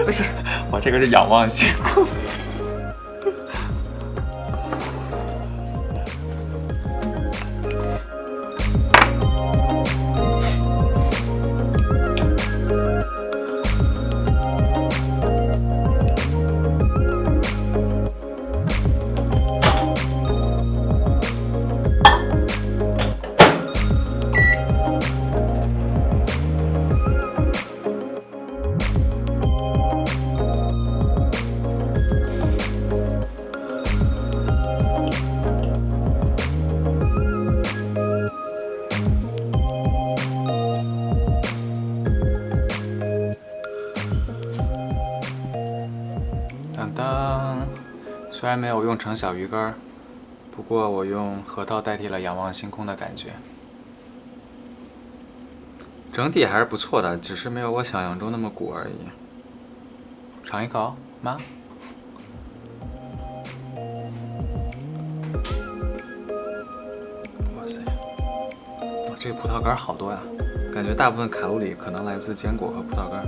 不行，我这个是仰望星空。当当，虽然没有用成小鱼干，不过我用核桃代替了仰望星空的感觉，整体还是不错的，只是没有我想象中那么鼓而已。尝一口，妈。哇塞，这个葡萄干好多呀，感觉大部分卡路里可能来自坚果和葡萄干。